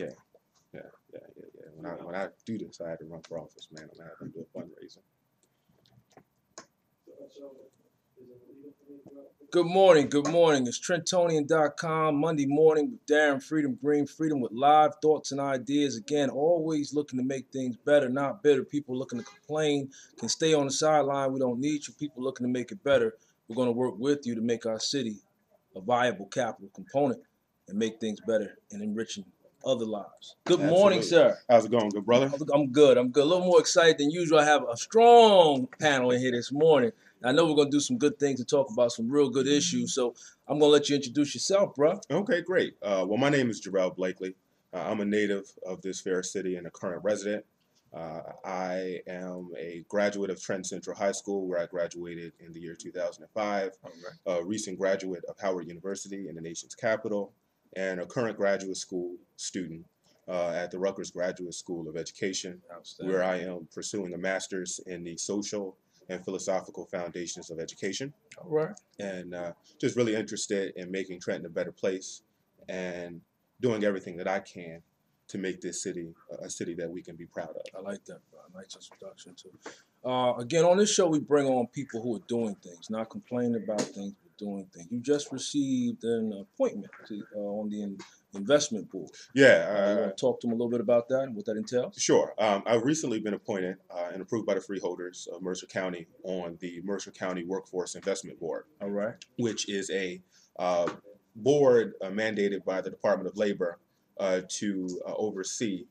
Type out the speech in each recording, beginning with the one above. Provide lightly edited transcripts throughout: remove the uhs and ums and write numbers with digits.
Yeah, yeah, yeah, yeah, yeah. When I do this, I had to run for office, man. I'm gonna have to do a fundraiser. Good morning, good morning. It's Trentonian.com, Monday morning with Darren Freedom Green, Freedom with live thoughts and ideas. Again, always looking to make things better, not bitter. People looking to complain can stay on the sideline. We don't need you. People looking to make it better. We're going to work with you to make our city a viable capital component and make things better and enriching other lives. Good morning, sir. How's it going, good brother? I'm good. I'm good. A little more excited than usual. I have a strong panel in here this morning. I know we're going to do some good things and talk about some real good issues. So I'm going to let you introduce yourself, bro. Okay, great. Well, my name is Jerell Blakely. I'm a native of this fair city and a current resident. I am a graduate of Trent Central High School, where I graduated in the year 2005. A recent graduate of Howard University in the nation's capital, and a current graduate school student at the Rutgers Graduate School of Education, where I am pursuing a master's in the social and philosophical foundations of education. All right. And just really interested in making Trenton a better place and doing everything that I can to make this city a city that we can be proud of. I like that, bro. Nice introduction, too. Again, on this show, we bring on people who are doing things, not complaining about things, but doing things. You just received an appointment on the investment board. Yeah. You want to talk to them a little bit about that and what that entails? Sure. I've recently been appointed and approved by the freeholders of Mercer County on the Mercer County Workforce Investment Board. All right. Which is a board mandated by the Department of Labor to oversee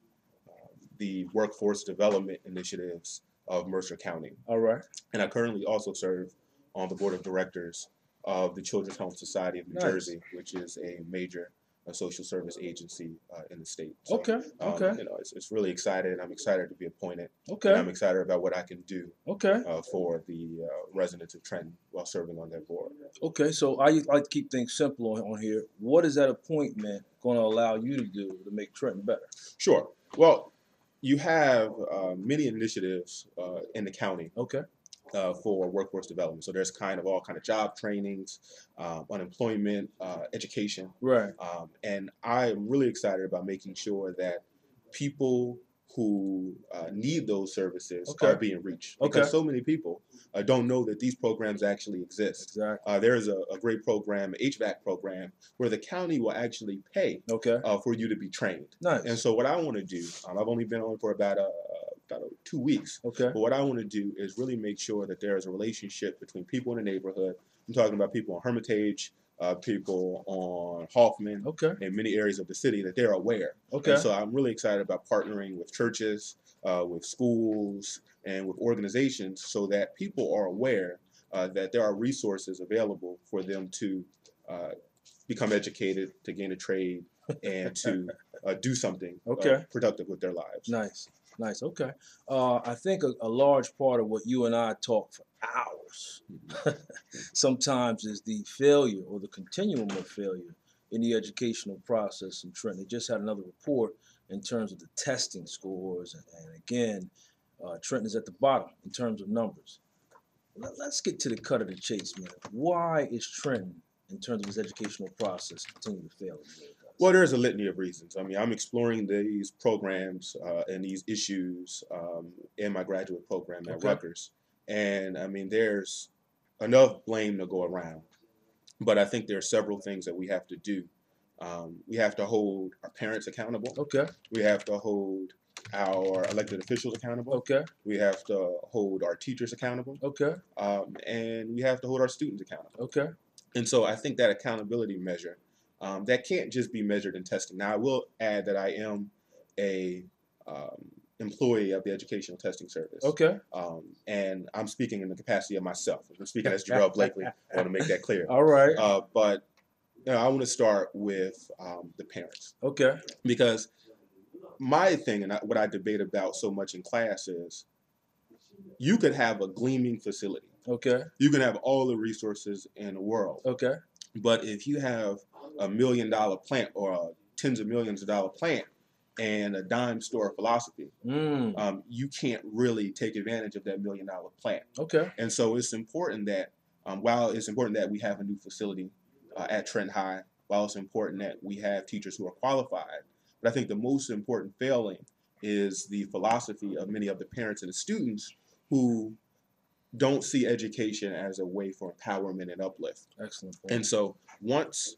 the workforce development initiatives of Mercer County. All right. And I currently also serve on the board of directors of the Children's Home Society of New Jersey, which is a major social service agency in the state. So, okay. You know, it's really exciting. I'm excited to be appointed. Okay. And I'm excited about what I can do. Okay. For the residents of Trenton while serving on that board. Okay. So I like to keep things simple on here. What is that appointment going to allow you to do to make Trenton better? Sure. Well, you have many initiatives in the county. Okay. For workforce development. So there's all kind of job trainings, unemployment, education. Right. And I'm really excited about making sure that people who need those services are being reached. Because so many people don't know that these programs actually exist. Exactly. There's a great program, HVAC program, where the county will actually pay for you to be trained. Nice. And so what I want to do, I've only been on for about 2 weeks. Okay. But what I want to do is really make sure that there is a relationship between people in the neighborhood. I'm talking about people on Hermitage, people on Hoffman, in many areas of the city, that they're aware. Okay. And so I'm really excited about partnering with churches, with schools, and with organizations so that people are aware that there are resources available for them to become educated, to gain a trade, and to do something productive with their lives. Nice. Nice. Okay. I think a large part of what you and I talk for hours sometimes is the failure or the continuum of failure in the educational process in Trenton. They just had another report in terms of the testing scores. And again, Trenton is at the bottom in terms of numbers. Let's get to the cut of the chase, man. Why is Trenton, in terms of his educational process, continuing to fail? Well, there's a litany of reasons. I mean, I'm exploring these programs and these issues in my graduate program at Rutgers. And I mean, there's enough blame to go around. But I think there are several things that we have to do. We have to hold our parents accountable. We have to hold our elected officials accountable. We have to hold our teachers accountable. And we have to hold our students accountable. And so I think that accountability measure, that can't just be measured in testing. Now, I will add that I am a employee of the Educational Testing Service. And I'm speaking in the capacity of myself. I'm speaking as Jerell Blakely. I want to make that clear. All right. But you know, I want to start with the parents. Because my thing, and what I debate about so much in class, is you could have a gleaming facility. You can have all the resources in the world. But if you have $1 million plant or a tens of millions of dollar plant and a dime store philosophy, you can't really take advantage of that $1 million plant. And so it's important that while it's important that we have a new facility at Trent High, while it's important that we have teachers who are qualified, But I think the most important failing is the philosophy of many of the parents and the students who don't see education as a way for empowerment and uplift. Excellent point. And so once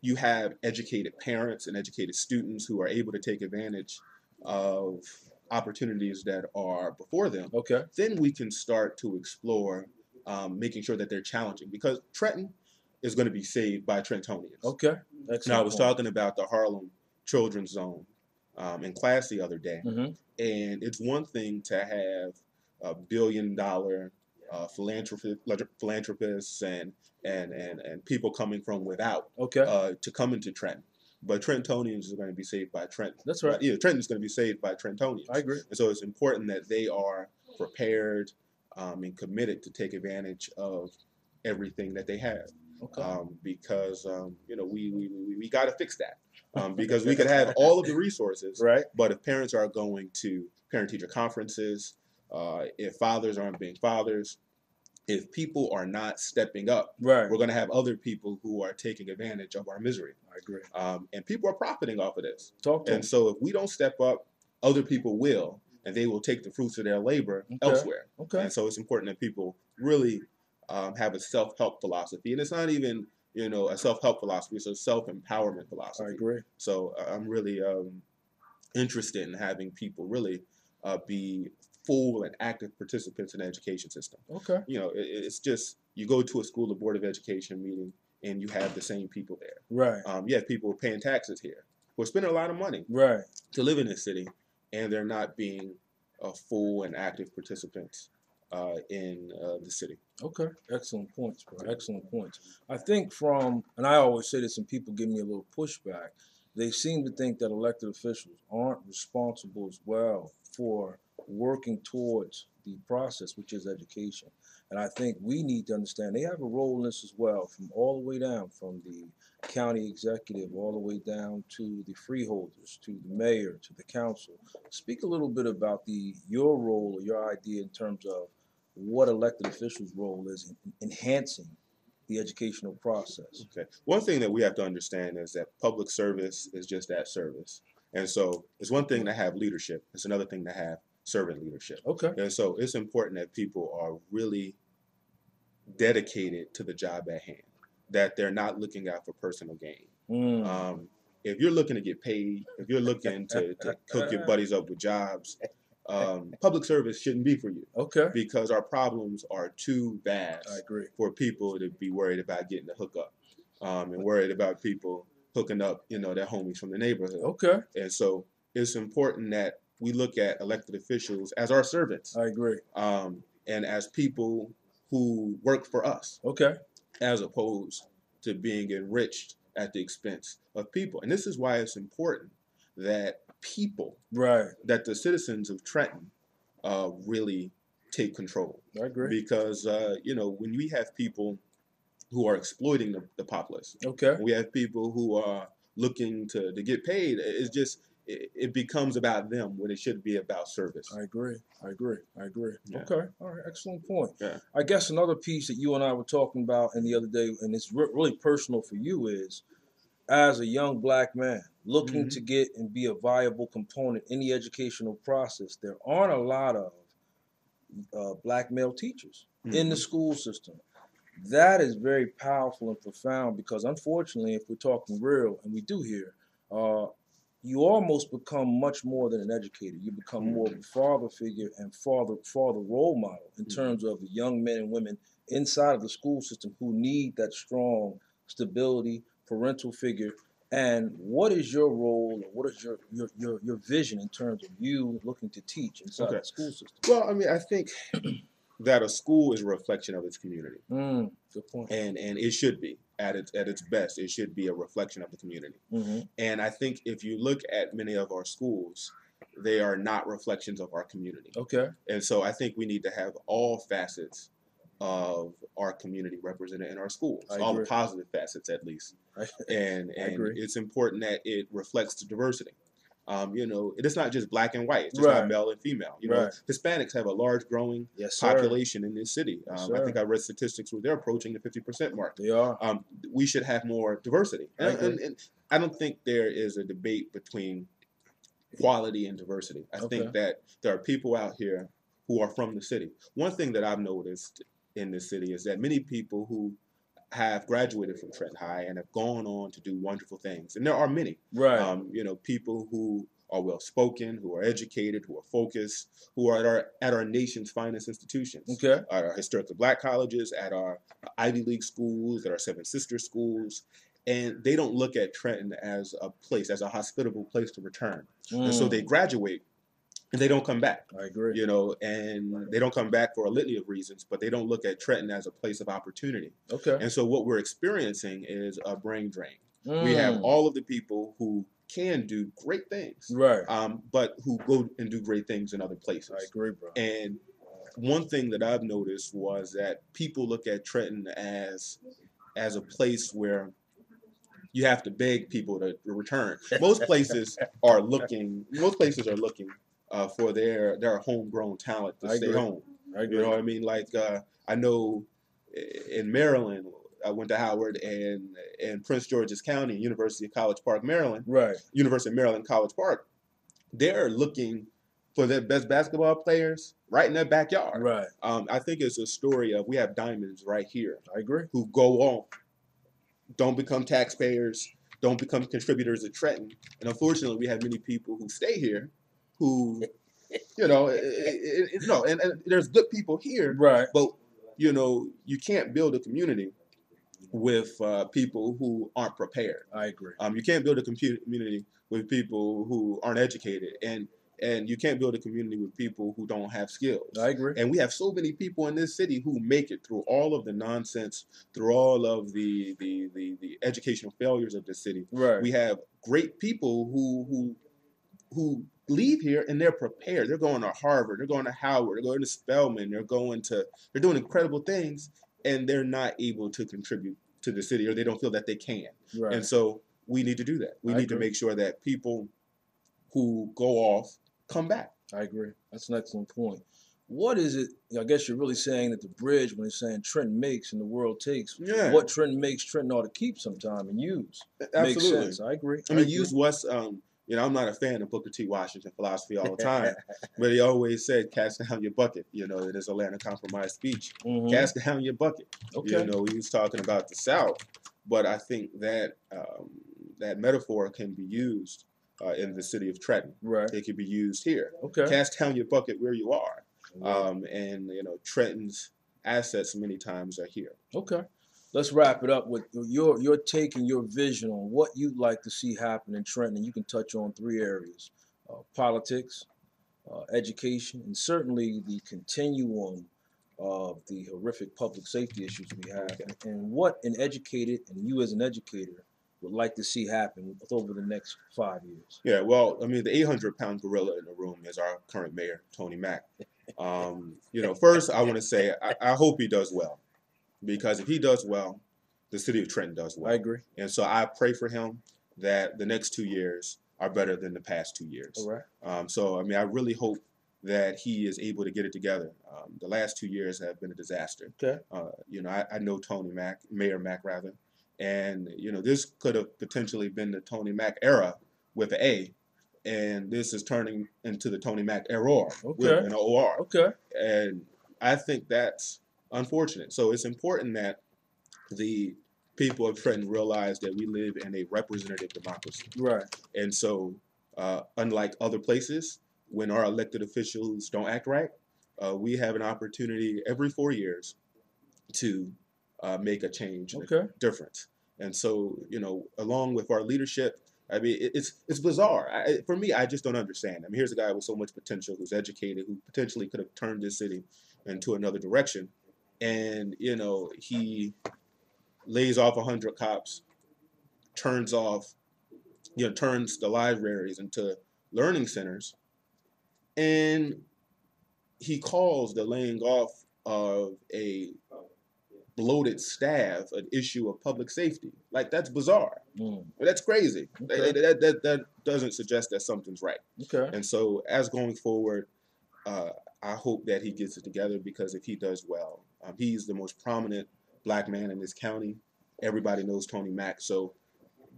you have educated parents and educated students who are able to take advantage of opportunities that are before them, Okay. then we can start to explore making sure that they're challenging, because Trenton is going to be saved by Trentonians. Okay. Excellent. Now, I was point. talking about the Harlem Children's Zone in class the other day, Mm-hmm. and it's one thing to have $1 billion philanthropists and people coming from without Okay. to come into Trenton. But Trentonians are going to be saved by Trenton. That's right. Yeah, Trenton's going to be saved by Trentonians. I agree. And so it's important that they are prepared and committed to take advantage of everything that they have. Okay. Because you know, we got to fix that. Because we could have all of the resources, Right. but if parents are going to parent-teacher conferences, if fathers aren't being fathers, if people are not stepping up, Right. we're going to have other people who are taking advantage of our misery. I agree. And people are profiting off of this. Talk to And them. so if we don't step up, other people will, and they will take the fruits of their labor elsewhere. Okay. And so it's important that people really have a self-help philosophy. And it's not even, you know, a self-help philosophy, it's a self-empowerment philosophy. I agree. So I'm really interested in having people really be full and active participants in the education system. Okay. You know, it's just, you go to a school or board of education meeting and you have the same people there. Right. You have people paying taxes here who are spending a lot of money Right. to live in this city, and they're not being full and active participants in the city. Okay. Excellent points, bro. Excellent points. I think and I always say this and people give me a little pushback, they seem to think that elected officials aren't responsible as well for working towards the process, which is education. And I think we need to understand they have a role in this as well, from all the way down, from the county executive all the way down to the freeholders, to the mayor, to the council. Speak a little bit about your role or your idea in terms of what elected officials' role is in enhancing the educational process. Okay. One thing that we have to understand is that public service is just that, service. And so it's one thing to have leadership. It's another thing to have servant leadership. Okay. And so it's important that people are really dedicated to the job at hand, that they're not looking out for personal gain. If you're looking to get paid, if you're looking to hook your buddies up with jobs, public service shouldn't be for you. Okay. Because our problems are too vast I agree. for people to be worried about getting the hookup and worried about people hooking up, you know, their homies from the neighborhood. Okay. And so it's important that we look at elected officials as our servants. I agree. And as people who work for us. Okay. As opposed to being enriched at the expense of people. And this is why it's important that people, that the citizens of Trenton really take control. I agree. Because, you know, when we have people who are exploiting the populace, okay, we have people who are looking to get paid, it's just, it becomes about them when it should be about service. I agree. Yeah. Okay. All right. Excellent point. Yeah. I guess another piece that you and I were talking about the other day, and it's really personal for you, is as a young black man looking to get and be a viable component in the educational process, there aren't a lot of black male teachers in the school system. That is very powerful and profound because, unfortunately, if we're talking real, and we do here, you almost become much more than an educator. You become more of a father figure and father role model in terms of the young men and women inside of the school system who need that strong stability, parental figure. And what is your role, or what is your vision in terms of you looking to teach inside the school system? Well, I mean, I think that a school is a reflection of its community. Good point. And it should be at its best. It should be a reflection of the community. And I think if you look at many of our schools, they are not reflections of our community. Okay. And so I think we need to have all facets of our community represented in our schools, all the positive facets at least. And it's important that it reflects the diversity. You know, it's not just black and white. It's just not male and female. You know, Hispanics have a large growing population in this city. I think I read statistics where they're approaching the 50% mark. They are. We should have more diversity. And I don't think there is a debate between quality and diversity. I think that there are people out here who are from the city. One thing that I've noticed in this city is that many people who have graduated from Trenton High and have gone on to do wonderful things, and there are many, Right. people who are well spoken, who are educated, who are focused, who are at our nation's finest institutions, Okay. at our historically black colleges, at our Ivy League schools, at our Seven Sister schools, and they don't look at Trenton as a place, as a hospitable place to return, and so they graduate and they don't come back. I agree. And they don't come back for a litany of reasons, but they don't look at Trenton as a place of opportunity. Okay. And so what we're experiencing is a brain drain. We have all of the people who can do great things, Right. but who go and do great things in other places. I agree, bro. And one thing that I've noticed was that people look at Trenton as a place where you have to beg people to return. Most places are looking for their homegrown talent to stay home. I agree. You know what I mean? Like I know in Maryland, I went to Howard and Prince George's County, University of College Park, Maryland. Right. University of Maryland College Park. They're looking for their best basketball players right in their backyard. Right. I think it's a story of we have diamonds right here. I agree. Who go on, don't become taxpayers, don't become contributors to Trenton, and unfortunately, we have many people who stay here, who, and there's good people here, right? But you can't build a community with people who aren't prepared. I agree. You can't build a community with people who aren't educated, and you can't build a community with people who don't have skills. I agree. And we have so many people in this city who make it through all of the nonsense, through all of the educational failures of the city. Right. We have great people who leave here and they're prepared. They're going to Harvard, they're going to Howard, they're going to Spelman, they're doing incredible things, and they're not able to contribute to the city, or they don't feel that they can. Right. And so we need to do that. We need to make sure that people who go off come back. I agree. That's an excellent point. What is it? I guess you're really saying that the bridge, when it's saying Trenton makes and the world takes, what Trenton makes, Trenton ought to keep sometime and use. Absolutely. Makes sense. I agree. I mean, use what's, I'm not a fan of Booker T. Washington philosophy all the time, but he always said, cast down your bucket, in his Atlanta Compromise speech. Mm-hmm. Cast down your bucket. Okay. He was talking about the South, but I think that that metaphor can be used in the city of Trenton. Right. It can be used here. Okay. Cast down your bucket where you are. And Trenton's assets many times are here. Okay. Let's wrap it up with your take and your vision on what you'd like to see happen in Trenton. And you can touch on 3 areas: politics, education, and certainly the continuum of the horrific public safety issues we have, and what an educated, and you as an educator, would like to see happen over the next 5 years. Yeah, well, I mean, the 800-pound gorilla in the room is our current mayor, Tony Mack. First, I want to say I hope he does well, because if he does well, the city of Trenton does well. I agree. And so I pray for him that the next 2 years are better than the past 2 years. All right. So, I mean, I really hope that he is able to get it together. The last 2 years have been a disaster. Okay. I know Tony Mack, Mayor Mack rather, and this could have potentially been the Tony Mack era with an A, and this is turning into the Tony Mack error with an OR. Okay. And I think that's unfortunate. So it's important that the people of Trenton realize that we live in a representative democracy. Right. And so, unlike other places, when our elected officials don't act right, we have an opportunity every 4 years to make a change, a difference. And so, along with our leadership, I mean, it's bizarre. For me, I just don't understand. I mean, here's a guy with so much potential, who's educated, who potentially could have turned this city into another direction. And, he lays off 100 cops, turns the libraries into learning centers, and he calls the laying off of a bloated staff an issue of public safety. Like, that's bizarre. That's crazy. Okay. That doesn't suggest that something's right. Okay. And so, as going forward, I hope that he gets it together, because if he does well, he's the most prominent black man in this county. Everybody knows Tony Mack. So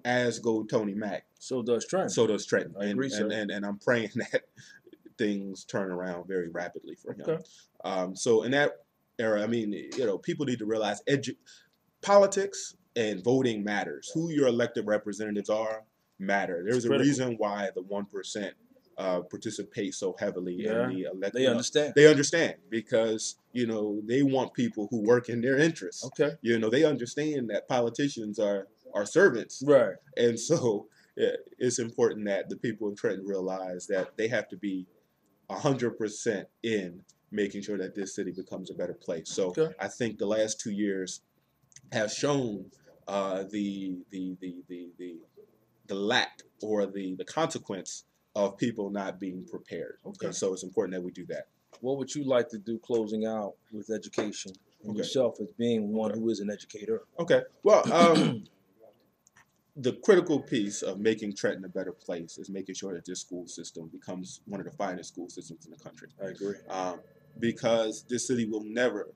as go Tony Mack. So does Trent. So does Trenton. I agree, sir. And I'm praying that things turn around very rapidly for him. Okay. So in that era, I mean, you know, people need to realize politics and voting matters. Who your elected representatives are matter. There's a reason why the 1% participate so heavily in the elected. They understand. They understand because, you know, they want people who work in their interests. Okay. You know, they understand that politicians are servants. Right. And so it's important that the people of Trenton realize that they have to be 100% in making sure that this city becomes a better place. So I think the last 2 years have shown the lack or the consequence of people not being prepared. Okay. So it's important that we do that. What would you like to do closing out with education and yourself as being one who is an educator? Okay. Well, the critical piece of making Trenton a better place is making sure that this school system becomes one of the finest school systems in the country. I agree. Because this city will never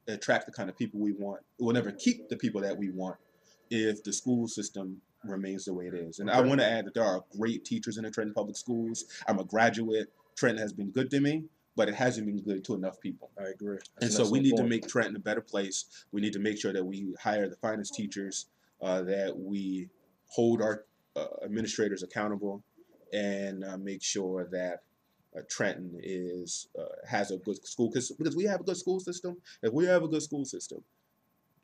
attract the kind of people we want. It will never keep the people that we want if the school system remains the way it is. And I want to add that there are great teachers in the Trenton Public Schools. I'm a graduate. Trenton has been good to me, but it hasn't been good to enough people. I agree. And so we need to make Trenton a better place. We need to make sure that we hire the finest teachers, that we hold our administrators accountable, and make sure that Trenton has a good school, because we have a good school system. If we have a good school system,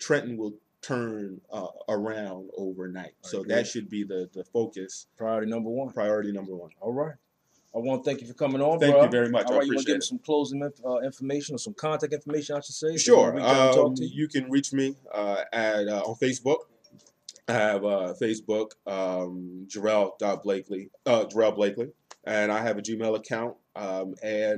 Trenton will turn around overnight. So that should be the focus. Priority number one. Priority number one. All right. I want to thank you for coming on, Thank you very much. All right, I you want to give me it. some closing information or some contact information, I should say? Sure. You can reach me on Facebook. I have Facebook, Jerell Blakely, and I have a Gmail account. You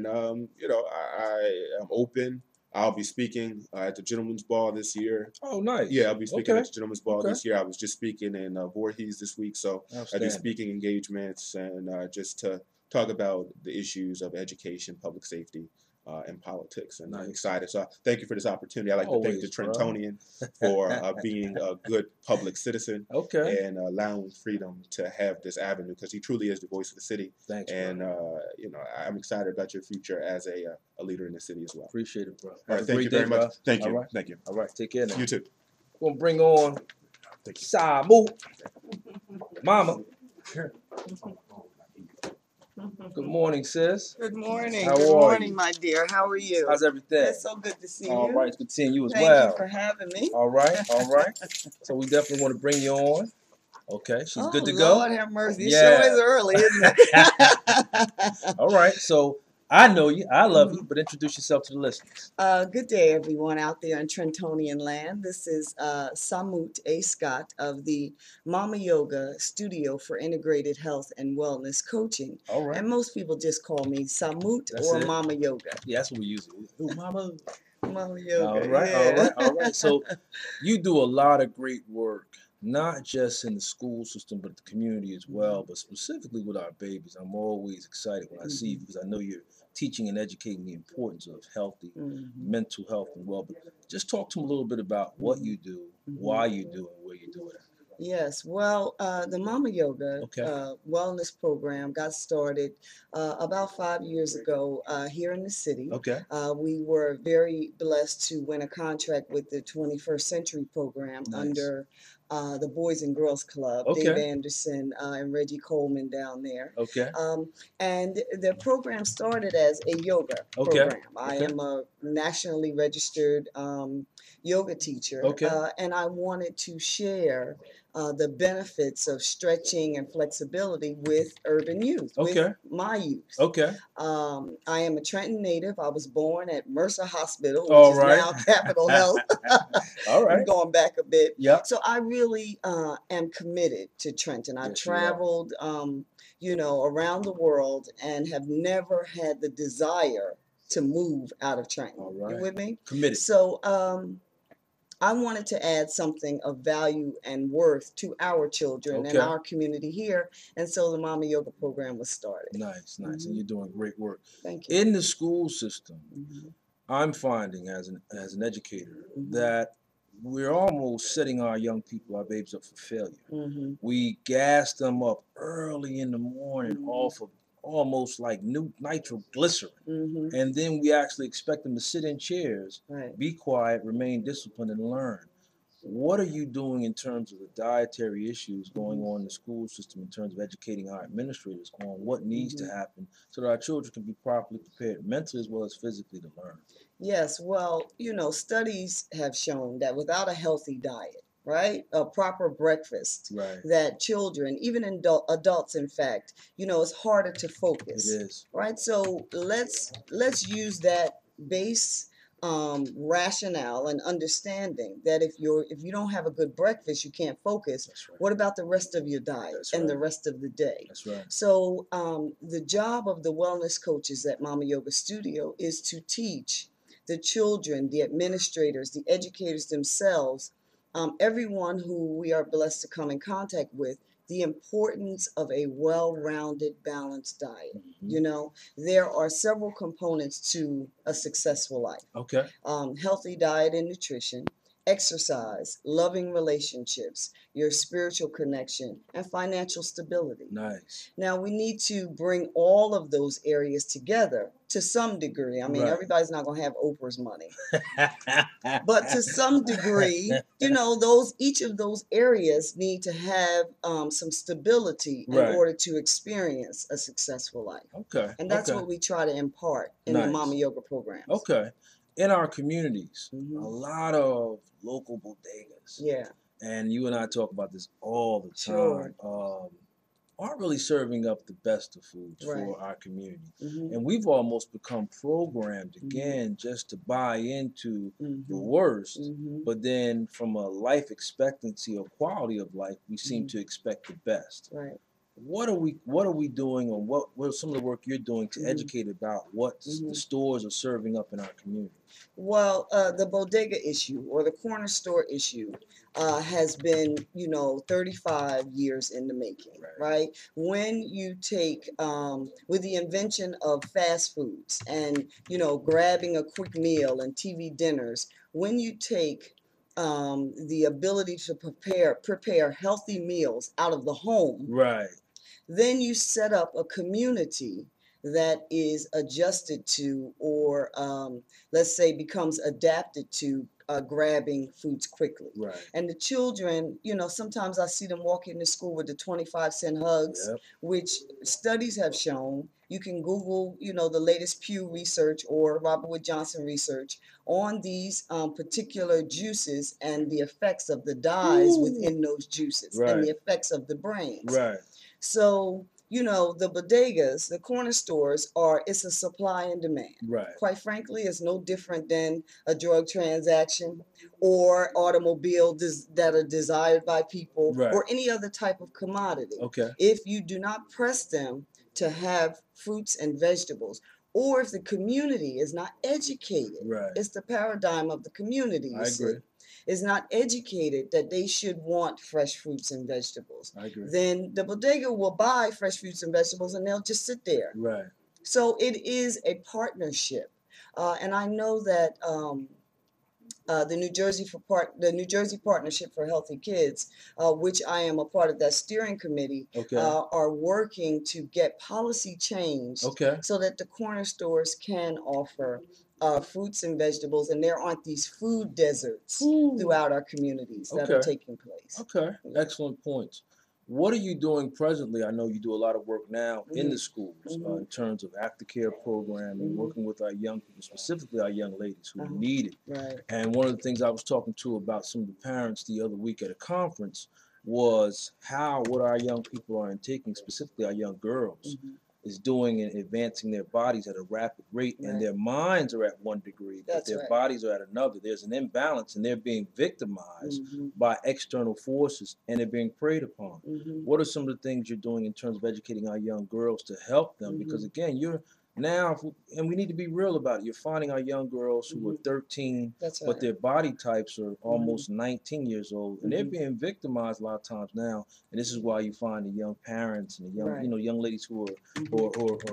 know, I am open. I'll be speaking at the Gentleman's Ball this year. Oh, nice. Yeah, I'll be speaking at the Gentleman's Ball this year. I was just speaking in Voorhees this week, so I do speaking engagements and just to talk about the issues of education, public safety, and politics. And I'm excited. So thank you for this opportunity. I'd like to thank the Trentonian for being a good public citizen and allowing freedom to have this avenue, because he truly is the voice of the city. Thanks, and you know, I'm excited about your future as a leader in the city as well. Appreciate it, bro. All right, thank you very much. Thank you. Thank you. All right, take care now. You too. We're gonna bring on Samut, Mama. Good morning, sis. Good morning. How good are morning, you? my dear. How are you? How's everything? It's so good to see All you. right, it's good seeing you as Thank well. you for having me. All right, all right. So we definitely want to bring you on. Okay, she's good to Lord go. have mercy. It Yeah. sure is early, isn't it? All right, so I know you, I love you, but introduce yourself to the listeners. Good day, everyone out there in Trentonian land. This is Samut A. Scott of the Mama Yoga Studio for Integrated Health and Wellness Coaching. All right. And most people just call me Samut That's or it. Mama Yoga. Yeah, that's what we use. Ooh, Mama. Mama Yoga. All right, yeah. all right, all right. So you do a lot of great work, not just in the school system, but the community as well, but specifically with our babies. I'm always excited when I see you, because I know you're teaching and educating the importance of healthy mental health and well-being. Just talk to them a little bit about what you do, why you do it, and where you do it. Yes, well, the Mama Yoga wellness program got started about 5 years ago here in the city. Okay. We were very blessed to win a contract with the 21st Century program under the Boys and Girls Club, Dave Anderson and Reggie Coleman down there. Okay. And the program started as a yoga program. I am a nationally registered yoga teacher, and I wanted to share the benefits of stretching and flexibility with urban youth, with my youth. Okay. I am a Trenton native. I was born at Mercer Hospital, which is now Capital Health. All right. I'm going back a bit. Yeah. So I really am committed to Trenton. I've traveled, you know, around the world and have never had the desire to move out of Trenton. All right. You with me? Committed. So I wanted to add something of value and worth to our children and our community here. And so the Mama Yoga program was started. Nice, nice. And you're doing great work. Thank you. In the school system, I'm finding as an educator that we're almost setting our young people, our babes, up for failure. Mm-hmm. We gas them up early in the morning off of almost like new nitroglycerin. Mm-hmm. And then we actually expect them to sit in chairs, Right. be quiet, remain disciplined, and learn. What are you doing in terms of the dietary issues going on in the school system in terms of educating our administrators on what needs to happen so that our children can be properly prepared mentally as well as physically to learn? Yes, well, studies have shown that without a healthy diet, right, a proper breakfast, Right. that children, even adults, in fact, it's harder to focus. It is. Right? So let's use that base rationale and understanding that if you don't have a good breakfast, you can't focus. That's right. What about the rest of your diet That's and right. the rest of the day? That's right. So the job of the wellness coaches at Mama Yoga Studio is to teach the children, the administrators, the educators themselves, everyone who we are blessed to come in contact with, the importance of a well-rounded, balanced diet. There are several components to a successful life. Okay. Healthy diet and nutrition, exercise, loving relationships, your spiritual connection, and financial stability. Nice. Now, we need to bring all of those areas together to some degree. I mean, Right. Everybody's not going to have Oprah's money. But to some degree, each of those areas need to have some stability in order to experience a successful life. Okay. And that's what we try to impart in the Mama Yoga programs. Okay. In our communities, a lot of local bodegas. Yeah. And you and I talk about this all the time. Sure. Aren't really serving up the best of foods for our community. And we've almost become programmed again just to buy into the worst, but then from a life expectancy or quality of life, we seem to expect the best. Right. What are we doing, or what are some of the work you're doing to educate about what the stores are serving up in our community? Well, the bodega issue or the corner store issue has been, 35 years in the making, right? When you take, with the invention of fast foods and, grabbing a quick meal and TV dinners, when you take the ability to prepare healthy meals out of the home, right, then you set up a community that is adjusted to, or let's say becomes adapted to grabbing foods quickly. Right. And the children, sometimes I see them walking to school with the 25-cent hugs, which studies have shown. You can Google, the latest Pew research or Robert Wood Johnson research on these particular juices and the effects of the dyes within those juices and the effects of the brains. Right. So, the bodegas, the corner stores it's a supply and demand. Right. Quite frankly, it's no different than a drug transaction or automobiles that are desired by people or any other type of commodity. Okay. If you do not press them to have fruits and vegetables, or if the community is not educated, it's the paradigm of the community, you see. Is not educated that they should want fresh fruits and vegetables, then the bodega will buy fresh fruits and vegetables and they'll just sit there. Right. So it is a partnership. And I know that the New Jersey Partnership for Healthy Kids, which I am a part of that steering committee, are working to get policy changed so that the corner stores can offer fruits and vegetables, and there aren't these food deserts throughout our communities that are taking place. Okay, excellent points. What are you doing presently? I know you do a lot of work now in the schools in terms of aftercare programming, working with our young people, specifically our young ladies who need it. Right. And one of the things I was talking to about some of the parents the other week at a conference was what our young people are intaking, specifically our young girls, is doing and advancing their bodies at a rapid rate, and their minds are at one degree, but their bodies are at another. There's an imbalance, and they're being victimized by external forces, and they're being preyed upon. What are some of the things you're doing in terms of educating our young girls to help them? Because again, now, and we need to be real about it. You're finding our young girls who are 13, That's right. but their body types are almost 19 years old, and they're being victimized a lot of times now. And this is why you find the young parents and the young, young ladies who are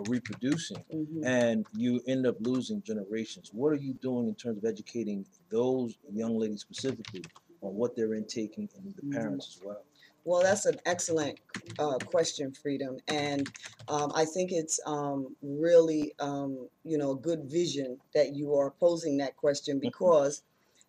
reproducing, and you end up losing generations. What are you doing in terms of educating those young ladies specifically on what they're intaking, and the parents as well? Well, that's an excellent question, Freedom, and I think it's really a good vision that you are posing that question, because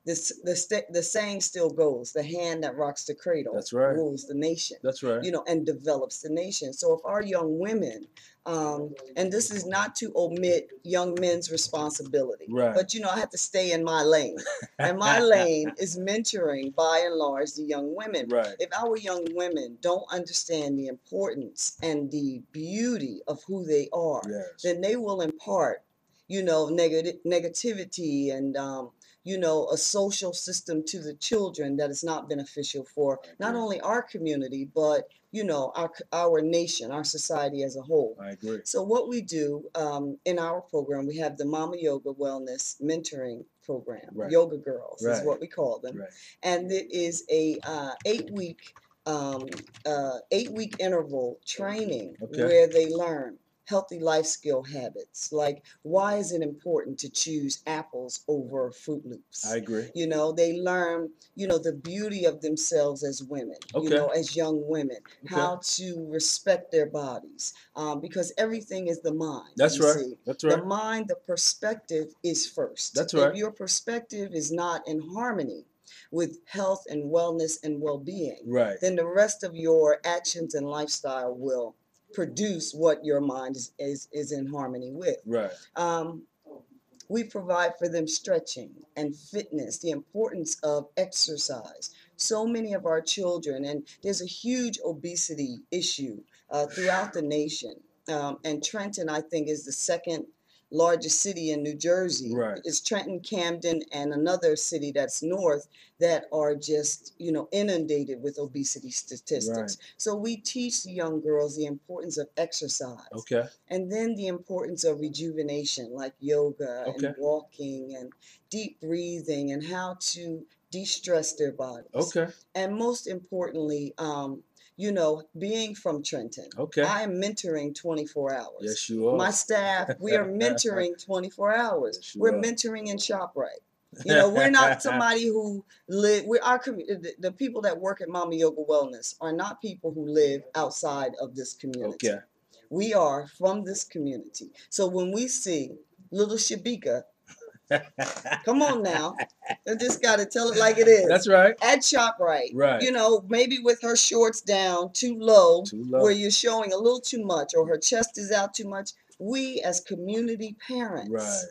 the saying still goes: the hand that rocks the cradle rules the nation. That's right. And develops the nation. So if our young women, and this is not to omit young men's responsibility, but I have to stay in my lane, and my lane is mentoring, by and large, the young women. If our young women don't understand the importance and the beauty of who they are, then they will impart, negativity and a social system to the children that is not beneficial for not only our community, but our nation, our society as a whole. I agree. So what we do in our program, we have the Mama Yoga Wellness Mentoring Program. Yoga Girls is what we call them, and it is a 8-week interval training where they learn healthy life skill habits, like why is it important to choose apples over Fruit Loops? I agree. They learn, the beauty of themselves as women, as young women, how to respect their bodies, because everything is the mind. That's right. See. That's right. The mind, the perspective is first. That's right. If your perspective is not in harmony with health and wellness and well-being, then the rest of your actions and lifestyle will produce what your mind is in harmony with. We provide for them stretching and fitness, the importance of exercise. So many of our children, and there's a huge obesity issue throughout the nation. And Trenton, I think, is the second largest city in New Jersey. It's Trenton, Camden, and another city that's north that are just, inundated with obesity statistics. So we teach the young girls the importance of exercise. And then the importance of rejuvenation, like yoga and walking and deep breathing, and how to de-stress their bodies. And most importantly, being from Trenton, I am mentoring 24 hours. Yes, you are. My staff, we are mentoring 24 hours. Yes, we're mentoring in ShopRite. We're not somebody who live. The people that work at Mama Yoga Wellness are not people who live outside of this community. We are from this community. So when we see little Shabika, come on now, I just got to tell it like it is. That's right. At ShopRite, maybe with her shorts down too low, where you're showing a little too much, or her chest is out too much. We as community parents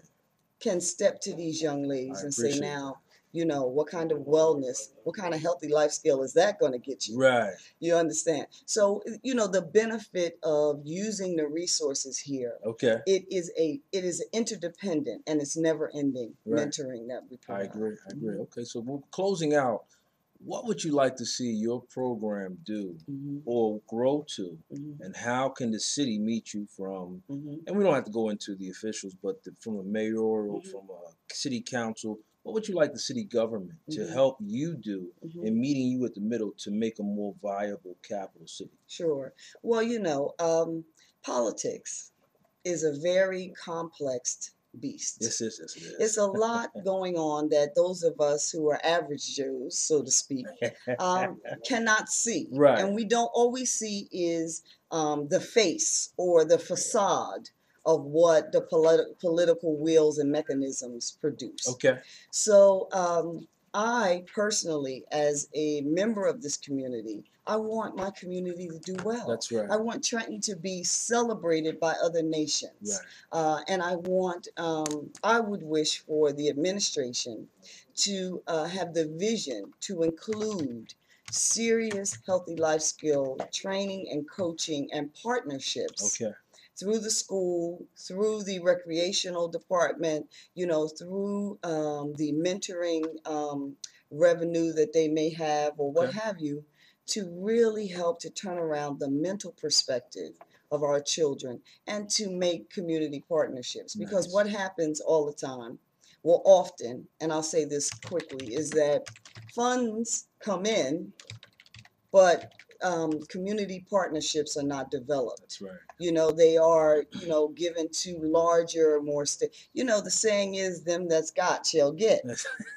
can step to these young ladies and say, now, what kind of wellness, what kind of healthy life skill is that going to get you? You understand? So, the benefit of using the resources here, it is interdependent, and it's never ending mentoring that we provide. I agree. Okay, so we're closing out. What would you like to see your program do or grow to, and how can the city meet you from, and we don't have to go into the officials, but from a mayor or from a city council, what would you like the city government to help you do in meeting you at the middle to make a more viable capital city? Sure. Well, politics is a very complex beast. Yes, it is. It's a lot going on that those of us who are average Joes, so to speak, cannot see. And we don't always see is the face or the facade of what the political wheels and mechanisms produce. So I personally, as a member of this community, I want my community to do well. That's right. I want Trenton to be celebrated by other nations. And I would wish for the administration to have the vision to include serious healthy life skill training and coaching and partnerships through the school, through the recreational department, through the mentoring revenue that they may have or what have you, to really help to turn around the mental perspective of our children and to make community partnerships. Because what happens all the time, well, often, and I'll say this quickly, is that funds come in, but community partnerships are not developed. That's right. You know, they are, you know, given to larger, more, you know, the saying is, them that's got shall get.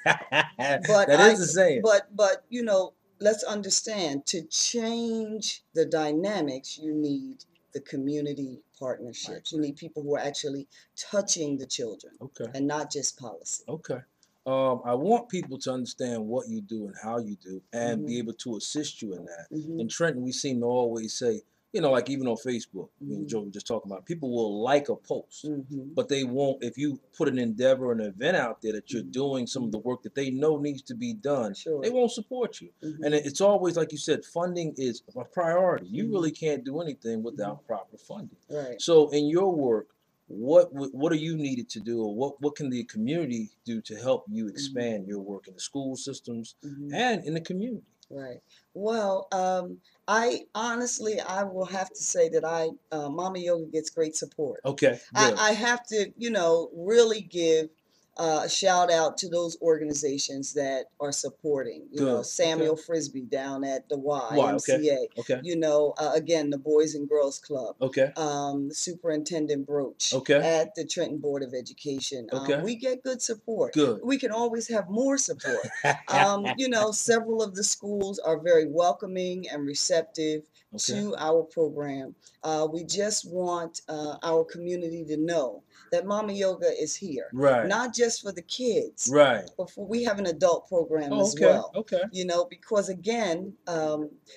But that is the saying. But, you know, let's understand, to change the dynamics, you need the community partnerships. You need people who are actually touching the children, and not just policy. Okay. I want people to understand what you do and how you do, and be able to assist you in that. In Trenton, we seem to always say, you know, like even on Facebook, me and Joe were just talking about, people will like a post, but they won't, if you put an endeavor, an event out there that you're doing some of the work that they know needs to be done, they won't support you. And it's always, like you said, funding is a priority. You really can't do anything without proper funding. Right. So in your work, what are you needed to do, or what can the community do to help you expand your work in the school systems and in the community? Right. Well, I honestly, I will have to say that Mama Yoga gets great support. Okay. I have to, you know, really give a shout out to those organizations that are supporting. You know, Samuel Frisbee down at the YMCA. You know, again, the Boys and Girls Club. The Superintendent Broach at the Trenton Board of Education. We get good support. We can always have more support. You know, several of the schools are very welcoming and receptive to our program. We just want our community to know that Mama Yoga is here, not just for the kids, but we have an adult program as well. You know, because again,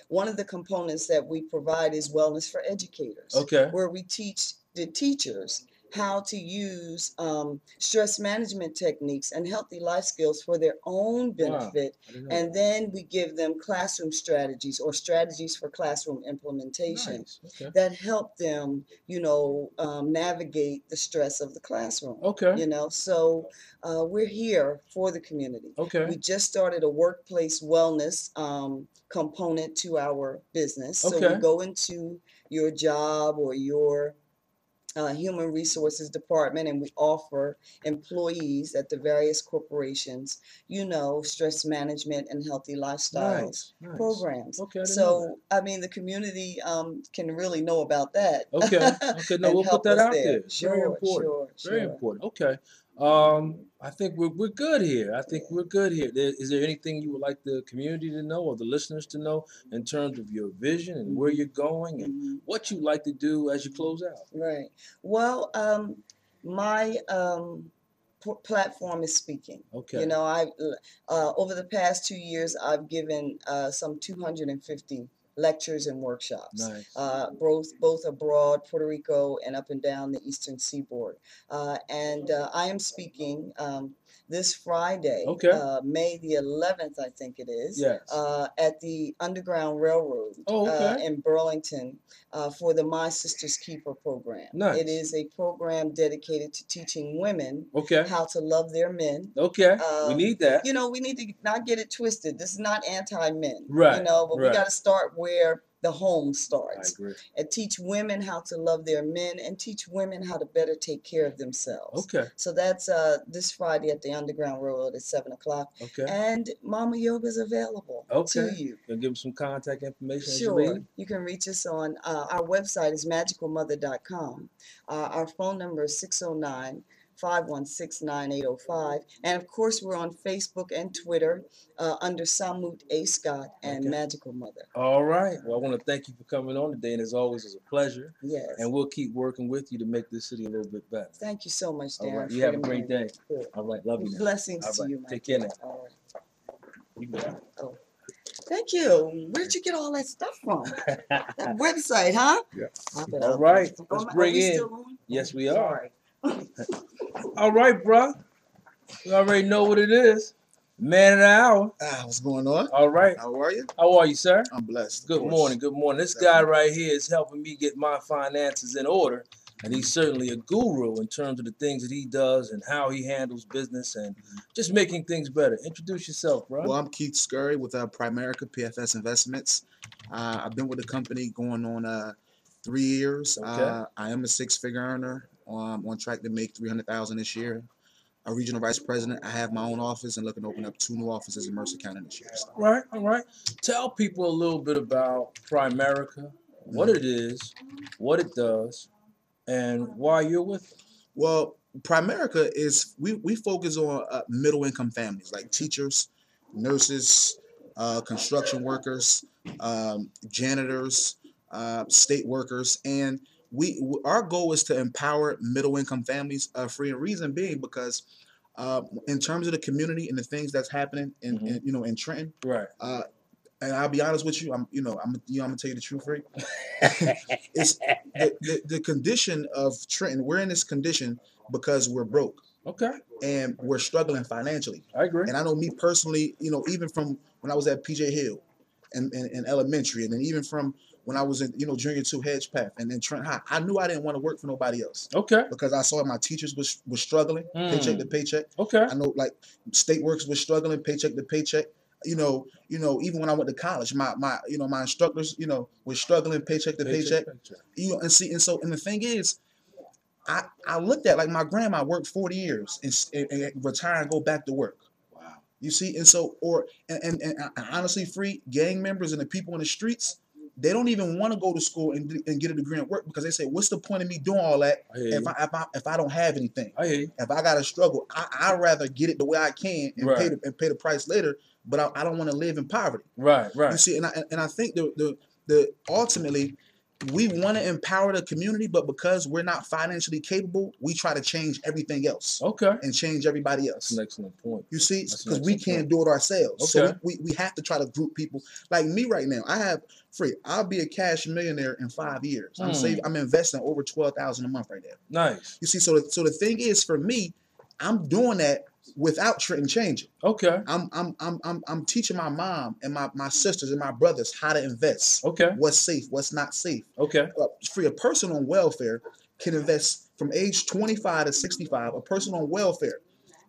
one of the components that we provide is wellness for educators, where we teach the teachers how to use stress management techniques and healthy life skills for their own benefit. And then we give them classroom strategies or strategies for classroom implementation that help them, you know, navigate the stress of the classroom. You know, so we're here for the community. We just started a workplace wellness component to our business. So we go into your job or your human resources department, and we offer employees at the various corporations, you know, stress management and healthy lifestyles programs. So I mean, the community can really know about that. No, we'll put that out there. Very important. Very important. I think we're good here. I think we're good here. Is there anything you would like the community to know or the listeners to know in terms of your vision and where you're going and what you like to do as you close out? Right. Well, my platform is speaking. You know, I over the past 2 years, I've given some 250 lectures and workshops, both abroad, Puerto Rico, and up and down the Eastern Seaboard. And I am speaking this Friday, May the 11th, I think it is, at the Underground Railroad in Burlington for the My Sister's Keeper program. It is a program dedicated to teaching women how to love their men. We need that. You know, we need to not get it twisted. This is not anti-men, you know, but we got to start where the home starts. I agree. And teach women how to love their men and teach women how to better take care of themselves. So that's this Friday at the Underground Railroad at 7 o'clock. And Mama Yoga is available to you. You'll give them some contact information. Sure. You can reach us on our website is magicalmother.com. Our phone number is 609-516-9805. And of course, we're on Facebook and Twitter under Samut A. Scott and Magical Mother. All right. Well, I want to thank you for coming on today. And as always, it's a pleasure. Yes. And we'll keep working with you to make this city a little bit better. Thank you so much, Darren. All right. You have a great day. Good. All right. Love you. Blessings to you, Take care now. All right. You got it. Oh. Thank you. Where'd you get all that stuff from? That website, huh? All right. Let's bring in. Yes, we are. All right, bro. You already know what it is. Man of the hour. What's going on? All right. How are you? How are you, sir? I'm blessed. Good morning. Good morning. This guy right here is helping me get my finances in order. And he's certainly a guru in terms of the things that he does and how he handles business and just making things better. Introduce yourself, bro. Well, I'm Keith Scurry with Primerica PFS Investments. I've been with the company going on 3 years. Okay. I am a six-figure earner. On track to make $300,000 this year. A regional vice president. I have my own office and looking to open up 2 new offices in Mercer County this year. So. Right, all right. Tell people a little bit about Primerica, what it is, what it does, and why you're with it. Well, Primerica is we focus on middle income families like teachers, nurses, construction workers, janitors, state workers, and our goal is to empower middle income families. For a reason being because in terms of the community and the things that's happening in Trenton, right? And I'll be honest with you, I'm gonna tell you the truth, Rick. It's the condition of Trenton. We're in this condition because we're broke. Okay. And we're struggling financially. I agree. And I know me personally, even from when I was at PJ Hill and elementary, and then even from when I was in, junior 2 Hedge Path and then Trent High, I knew I didn't want to work for nobody else. Okay. Because I saw my teachers was struggling, paycheck to paycheck. Okay. I know like state workers was struggling, paycheck to paycheck. Even when I went to college, my instructors, were struggling paycheck to paycheck. And the thing is, I looked at like my grandma worked 40 years and retire and go back to work. Wow. You see, and honestly, free gang members and the people in the streets, they don't even want to go to school and get a degree in work because they say, what's the point of me doing all that if I don't have anything? If I gotta struggle, I'd rather get it the way I can and pay the price later. But I don't want to live in poverty. Right. You see, and I think the ultimately we want to empower the community, but because we're not financially capable, we try to change everything else. Okay. And change everybody else. That's an excellent point. You see, because we can't do it ourselves. Okay. So we have to try to group people. Like me right now, I'll be a cash millionaire in 5 years. I'm investing over $12,000 a month right now. Nice. You see, so the thing is for me, I'm doing that without Trenton changing. Okay. I'm teaching my mom and my sisters and my brothers how to invest. Okay. What's safe, what's not safe. Okay. For a person on welfare can invest from age 25 to 65. A person on welfare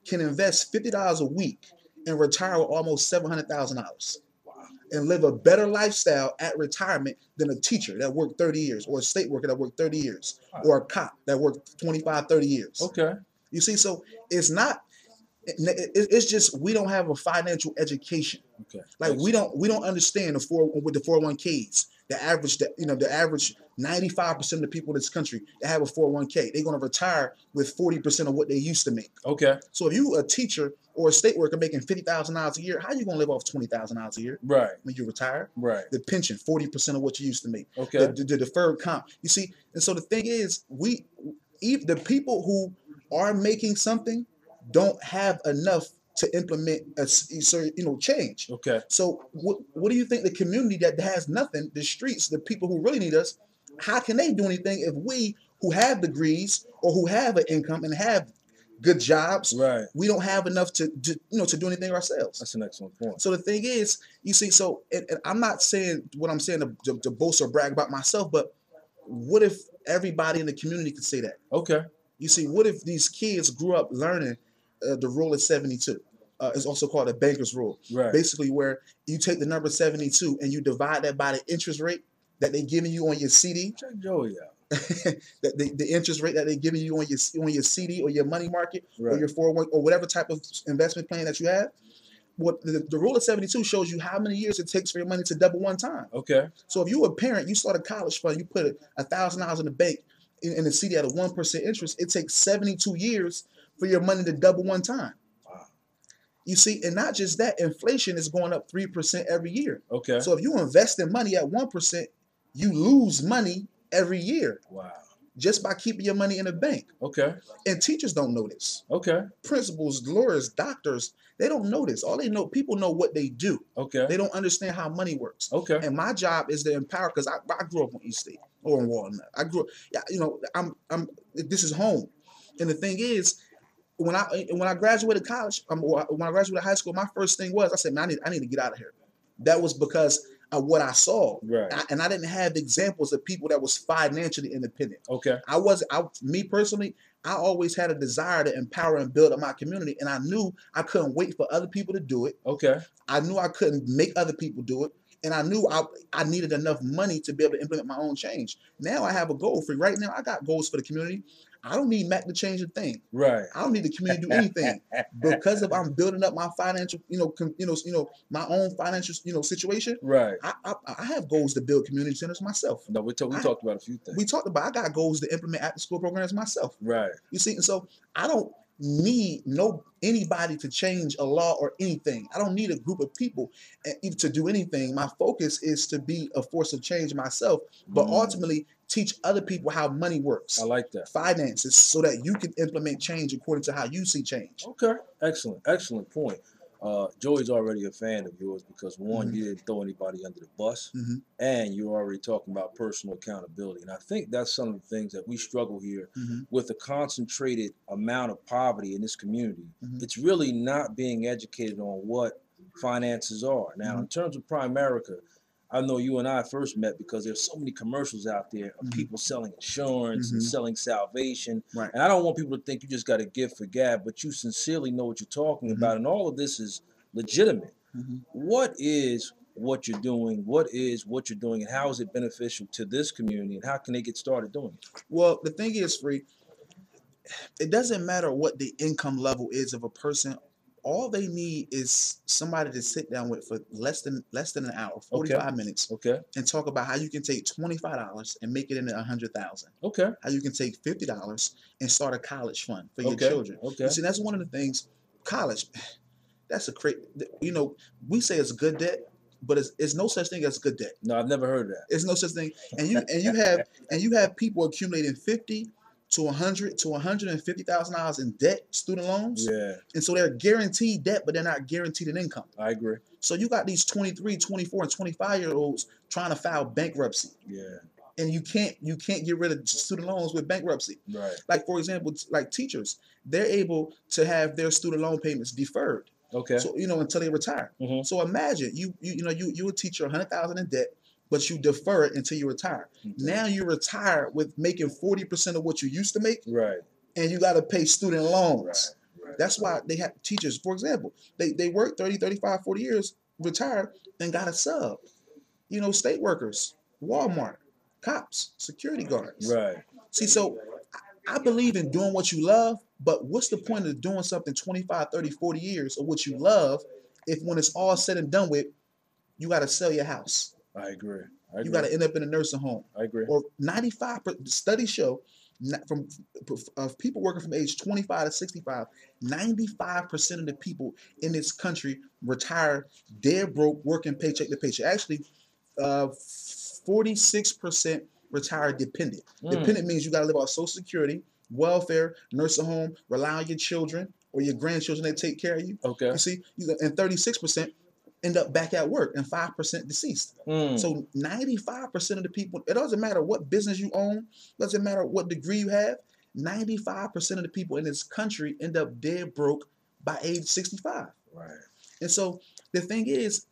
can invest $50 a week and retire with almost $700,000. Wow. And live a better lifestyle at retirement than a teacher that worked 30 years or a state worker that worked 30 years or a cop that worked 25, 30 years. Okay. You see, so it's just we don't have a financial education. Okay. Like we don't understand with the 401ks. The average 95% of the people in this country that have a 401k, they're gonna retire with 40% of what they used to make. Okay. So if you a teacher or a state worker making $50,000 a year, how you gonna live off $20,000 a year? Right. When you retire. Right. The pension, 40% of what you used to make. Okay. The deferred comp. You see, and so the thing is, the people who are making something don't have enough to implement change. Okay. So what do you think the community that has nothing, the streets, the people who really need us, how can they do anything if we who have degrees or who have an income and have good jobs, we don't have enough to do anything ourselves? That's an excellent point. So the thing is, you see, and I'm not saying what I'm saying to boast or brag about myself, but what if everybody in the community could say that? Okay. You see, what if these kids grew up learning the rule of 72? It's also called a banker's rule. Right. Basically, where you take the number 72 and you divide that by the interest rate that they're giving you on your CD. Check Joey out. the interest rate that they're giving you on your CD or your money market or your 401 or whatever type of investment plan that you have. What the rule of 72 shows you how many years it takes for your money to double one time. Okay. So if you're a parent, you start a college fund, you put $1,000 in the bank in the CD at a 1% interest, it takes 72 years for your money to double one time. Wow. You see, and not just that, inflation is going up 3% every year. Okay. So if you invest in money at 1%, you lose money every year. Wow. Just by keeping your money in the bank. Okay. And teachers don't know this. Okay. Principals, lawyers, doctors, they don't know this. All they know, people know what they do. Okay. They don't understand how money works. Okay. And my job is to empower, because I grew up on East State or in Walnut. I grew up, this is home. And the thing is, when I graduated college, when I graduated high school, my first thing was, I said, man, I need to get out of here. That was because of what I saw. Right. And I didn't have examples of people that was financially independent. Okay. Me personally, I always had a desire to empower and build up my community. And I knew I couldn't wait for other people to do it. Okay. I knew I couldn't make other people do it. and I knew I needed enough money to be able to implement my own change. Now I have a goal for right now. I got goals for the community. I don't need Mac to change a thing. Right. I don't need the community to do anything because of I'm building up my financial, my own financial, situation. Right. I have goals to build community centers myself. No, we talked about a few things. We talked about I got goals to implement after school programs myself. Right. You see, and so I don't need anybody to change a law or anything. I don't need a group of people to do anything. My focus is to be a force of change myself, but ultimately teach other people how money works. I like that. Finances, so that you can implement change according to how you see change. Okay, excellent point. Joey's already a fan of yours because one, you didn't throw anybody under the bus, and you're already talking about personal accountability. And I think that's some of the things that we struggle here with a concentrated amount of poverty in this community. It's really not being educated on what finances are. Now, in terms of Primerica, I know you and I first met because there's so many commercials out there of people selling insurance and selling salvation. Right. And I don't want people to think you just got a gift for gab, but you sincerely know what you're talking about. And all of this is legitimate. What is what you're doing? What is what you're doing? And how is it beneficial to this community? And how can they get started doing it? Well, the thing is, Free, it doesn't matter what the income level is of a person. All they need is somebody to sit down with for less than an hour, 45 minutes, and talk about how you can take $25 and make it into $100,000. Okay. How you can take $50 and start a college fund for your children. Okay. You see, that's one of the things. College, that's a great. We say it's good debt, but it's no such thing as good debt. No, I've never heard that. It's no such thing. And you have people accumulating $50,000 to $100,000 to $150,000 in debt, student loans. Yeah. And so they're guaranteed debt, but they're not guaranteed an income. I agree. So you got these 23, 24, and 25-year-olds trying to file bankruptcy. Yeah. And you can't get rid of student loans with bankruptcy. Right. Like, for example, like teachers, they're able to have their student loan payments deferred. Okay. So, until they retire. So imagine you a teacher $100,000 in debt, but you defer it until you retire. Now you retire with making 40% of what you used to make. Right. And you got to pay student loans. Right. That's why they have teachers, for example, they work 30, 35, 40 years, retire, and got a sub. State workers, Walmart, cops, security guards. Right. See, so I believe in doing what you love, but what's the point of doing something 25, 30, 40 years of what you love if when it's all said and done with, you got to sell your house? I agree. You got to end up in a nursing home. I agree. Or 95% studies show from people working from age 25 to 65, 95% of the people in this country retire dead broke, working paycheck to paycheck. Actually, 46% retire dependent. Dependent means you got to live off Social Security, welfare, nursing home, rely on your children or your grandchildren that take care of you. Okay. You see, and 36% end up back at work and 5% deceased. So 95% of the people, it doesn't matter what business you own, doesn't matter what degree you have, 95% of the people in this country end up dead broke by age 65. Right. And so the thing is,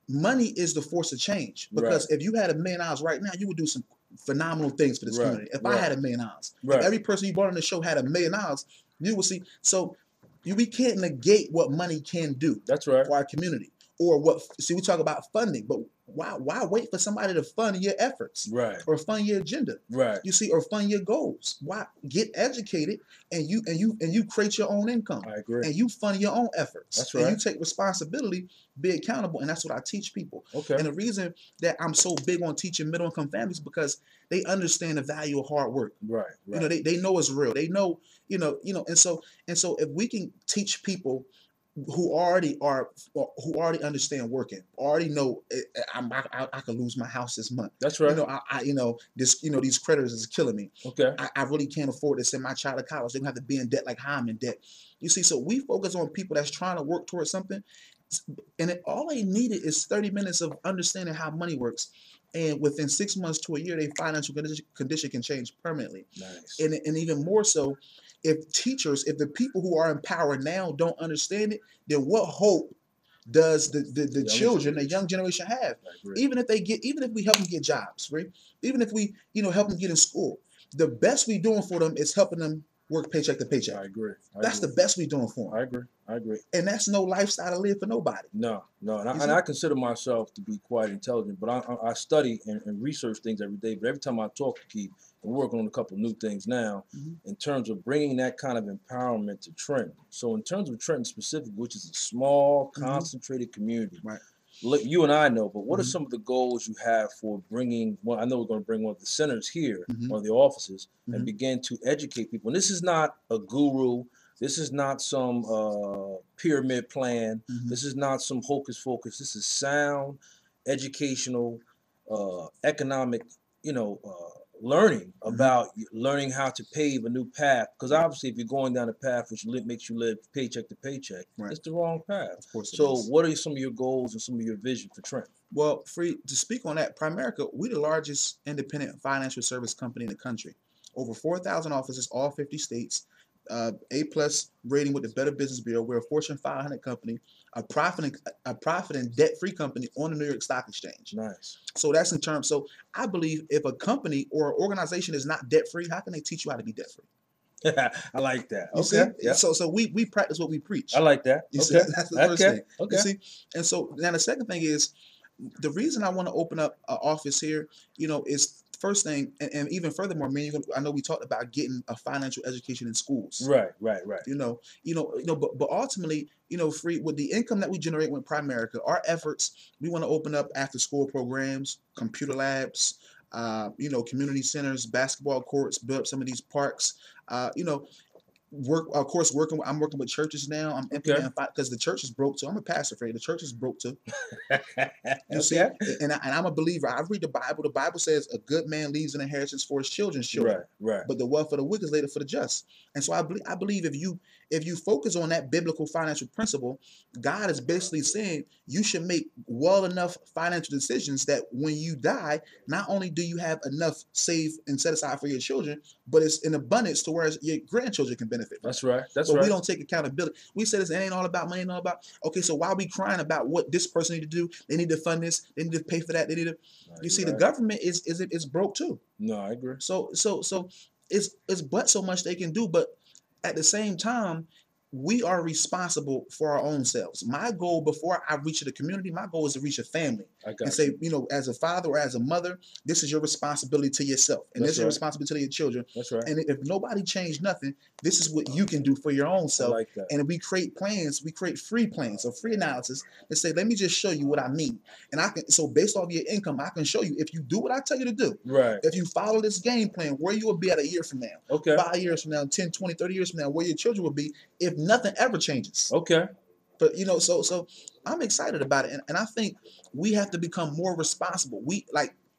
money is the force of change, because if you had $1 million right now, you would do some phenomenal things for this community. If I had $1 million, if every person you brought on the show had $1 million, you will see. So we can't negate what money can do. That's right. For our community. Or we talk about funding, but why wait for somebody to fund your efforts? Right. Or fund your agenda? Right. You see, or fund your goals. Why get educated and you create your own income. I agree. And you fund your own efforts. That's right. And you take responsibility, be accountable, and that's what I teach people. Okay. And the reason that I'm so big on teaching middle income families because they understand the value of hard work. Right. Right. They know it's real. They know, and so if we can teach people who already understand working, already know I could lose my house this month. That's right. These creditors is killing me. Okay. I really can't afford to send my child to college. They don't have to be in debt like I'm in debt. You see, so we focus on people that's trying to work towards something, and all they needed is 30 minutes of understanding how money works. And within 6 months to a year, their financial condition can change permanently. Nice. And even more so, if the people who are in power now don't understand it, then what hope does the children, the young generation have? Even if we help them get jobs, right? Even if we help them get in school, the best we're doing for them is helping them work paycheck to paycheck. I agree. That's the best we doing for them. I agree. I agree. And that's no lifestyle to live for nobody. No. And I consider myself to be quite intelligent, but I study and research things every day. But every time I talk to Keith, we're working on a couple of new things now in terms of bringing that kind of empowerment to Trenton. So in terms of Trenton specifically, which is a small, concentrated community, right? Look, you and I know, but what are some of the goals you have for bringing? Well, I know we're going to bring one of the centers here or the offices and begin to educate people. And this is not a guru. This is not some pyramid plan. This is not some hocus pocus. This is sound, educational, economic, learning about learning how to pave a new path. Because obviously, if you're going down a path which makes you live paycheck to paycheck, it's the wrong path. Of course. So, what are some of your goals and some of your vision for Trent? Well, to speak on that, Primerica, we're the largest independent financial service company in the country. Over 4,000 offices, all 50 states. A+ rating with the Better Business Bureau. We're a Fortune 500 company, a profit and debt-free company on the New York Stock Exchange. Nice. So that's in terms. So I believe if a company or an organization is not debt-free, how can they teach you how to be debt-free? I like that. You see? Yep. So we practice what we preach. I like that. You see? That's the first thing. Okay. You see? And so now the second thing is, the reason I want to open up an office here, is first thing, and even furthermore, I know we talked about getting a financial education in schools. Right. But ultimately, free with the income that we generate with Primerica, our efforts, we want to open up after school programs, computer labs, community centers, basketball courts, build up some of these parks, I'm working with churches now. I'm implementing because the church is broke too. I'm a pastor, Freddie. The church is broke too. You see, and I'm a believer. I read the Bible. The Bible says a good man leaves an inheritance for his children's children. Right. But the wealth of the wicked is laid up for the just. And so I believe if you focus on that biblical financial principle, God is basically saying you should make well enough financial decisions that when you die, not only do you have enough saved and set aside for your children, but it's in abundance to where your grandchildren can benefit. That's right. But we don't take accountability. We say this, it ain't all about money, ain't all about, okay, so why are we crying about what this person need to do? They need to fund this, they need to pay for that, they need to, the government is broke too. No, I agree. So it's but so much they can do, but at the same time, we are responsible for our own selves. My goal before I reach the community, my goal is to reach a family and say, as a father or as a mother, this is your responsibility to yourself. And this is your responsibility to your children. That's right. And if nobody changed nothing, this is what you can do for your own self. I like that. And we create plans, we create free plans, so free analysis and say, let me just show you what I mean. And so based off your income, I can show you if you do what I tell you to do. Right. If you follow this game plan, where you will be at a year from now. Okay. 5 years from now, 10, 20, 30 years from now, where your children will be if nothing ever changes. Okay. But so I'm excited about it, and I think we have to become more responsible.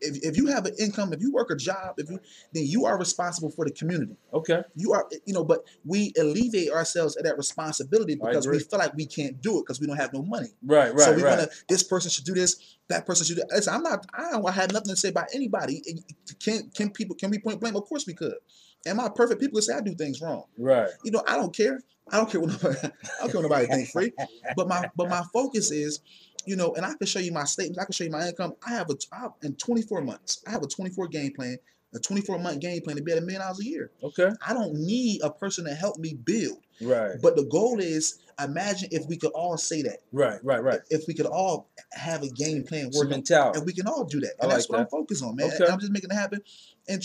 If you have an income, if you work a job, then you are responsible for the community. Okay. You are, but we alleviate ourselves of that responsibility because we feel like we can't do it because we don't have no money. Right. So we want to. This person should do this. That person should do. Listen, I don't have nothing to say about anybody. Can we point blame? Of course we could. Am I perfect? People would say I do things wrong. Right. I don't care. I don't care what nobody thinks, free. But my focus is, and I can show you my statements. I can show you my income. In 24 months, I have a 24 game plan, a 24-month game plan to be at $1 million a year. Okay. I don't need a person to help me build. Right. But the goal is, imagine if we could all say that. Right. If we could all have a game plan working, mentality, and we can all do that. And that's what I'm focused on, man. Okay. I'm just making it happen. And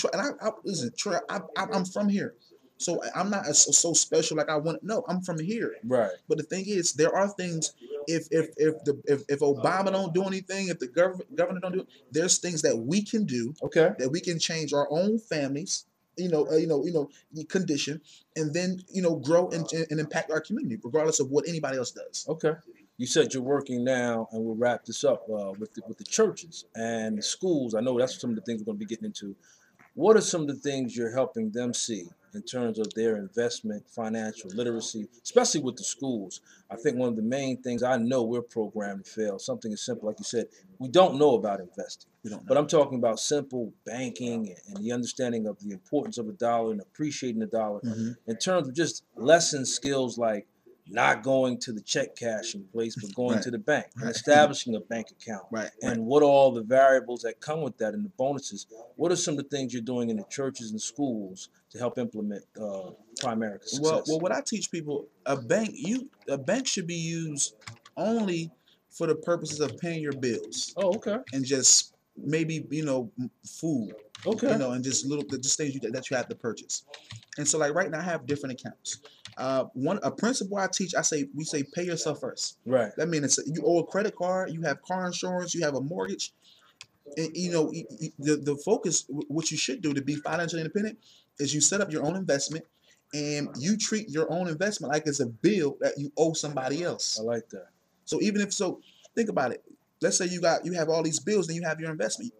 listen, Troy, I'm from here. So I'm not so special like I want. No, I'm from here. Right. But the thing is, there are things. If Obama don't do anything, if the governor don't do it, there's things that we can do. Okay. That we can change our own families. Condition, and then grow and impact our community, regardless of what anybody else does. Okay. You said you're working now, and we'll wrap this up with the churches and the schools. I know that's some of the things we're going to be getting into. What are some of the things you're helping them see in terms of their investment, financial literacy, especially with the schools? I think one of the main things I know we're programmed to fail, something as simple, like you said, we don't know about investing. We don't know. But I'm talking about simple banking and the understanding of the importance of a dollar and appreciating the dollar in terms of just lesson skills like not going to the check cashing place, but going to the bank and establishing a bank account. And what are all the variables that come with that and the bonuses? What are some of the things you're doing in the churches and schools to help implement Primerica success? Well, what I teach people, a bank should be used only for the purposes of paying your bills. Oh, okay. And just maybe, food. Okay. And just things that you have to purchase. And so, like right now, I have different accounts. A principle I teach, we say pay yourself first. Right. That means you owe a credit card, you have car insurance, you have a mortgage. And, the focus, what you should do to be financially independent, is you set up your own investment, and you treat your own investment like it's a bill that you owe somebody else. I like that. So think about it. Let's say you have all these bills, then you have your investment,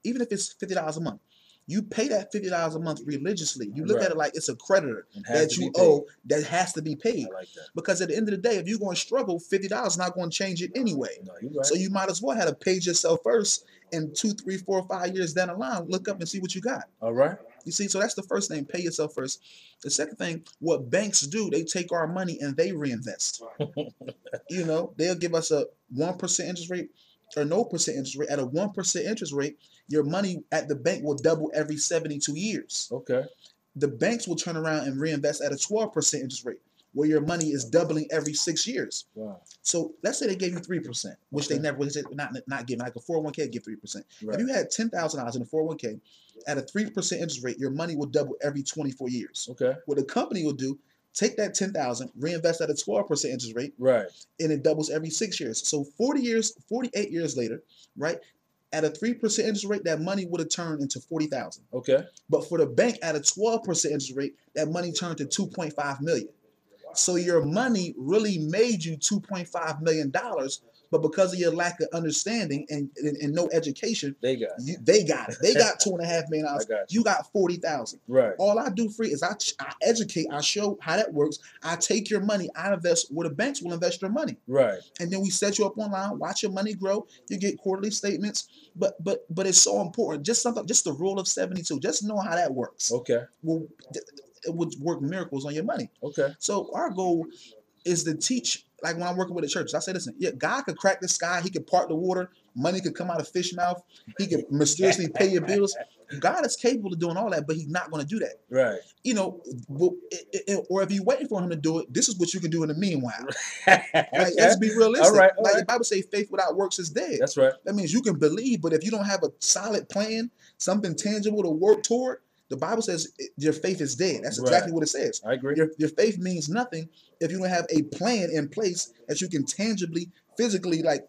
even if it's $50 a month, you pay that $50 a month religiously. You look at it like it's a creditor that you owe that has to be paid. I like that. Because at the end of the day, if you're going to struggle, $50 is not going to change it anyway. No, you're right. So you might as well have to pay yourself first, and 2, 3, 4, 5 years down the line, look up and see what you got. All right. You see, so that's the first thing, pay yourself first. The second thing, what banks do, they take our money and they reinvest. They'll give us a 1% interest rate or no percent interest rate. At a 1% interest rate, your money at the bank will double every 72 years. Okay. The banks will turn around and reinvest at a 12% interest rate, where your money is doubling every 6 years. Wow. So let's say they gave you 3%, which they never not giving, like a 401k give 3%. Right. If you had $10,000 in a 401k at a 3% interest rate, your money will double every 24 years. Okay. What the company will do, take that $10,000, reinvest at a 12% interest rate, right, and it doubles every 6 years. So 48 years later, right, at a 3% interest rate, that money would have turned into $40,000. Okay. But for the bank at a 12% interest rate, that money turned to $2.5 million. So your money really made you $2.5 million, but because of your lack of understanding and no education, they got it. They got $2.5 million. You got $40,000. Right. All I do for you is I educate, I show how that works. I take your money, I invest where the banks will invest your money. Right. And then we set you up online, watch your money grow. You get quarterly statements. But it's so important. Just the rule of 72. Just know how that works. Okay. Well, it would work miracles on your money. Okay. So our goal is to teach, like when I'm working with the church, I say, listen, yeah, God could crack the sky, he could part the water, money could come out of fish mouth, he could mysteriously pay your bills. God is capable of doing all that, but he's not going to do that. Right. Or if you're waiting for him to do it, this is what you can do in the meanwhile. Like, let's be realistic. All right. The Bible says faith without works is dead. That's right. That means you can believe, but if you don't have a solid plan, something tangible to work toward, the Bible says your faith is dead. That's exactly what it says. I agree. Your faith means nothing if you don't have a plan in place that you can tangibly, physically, like,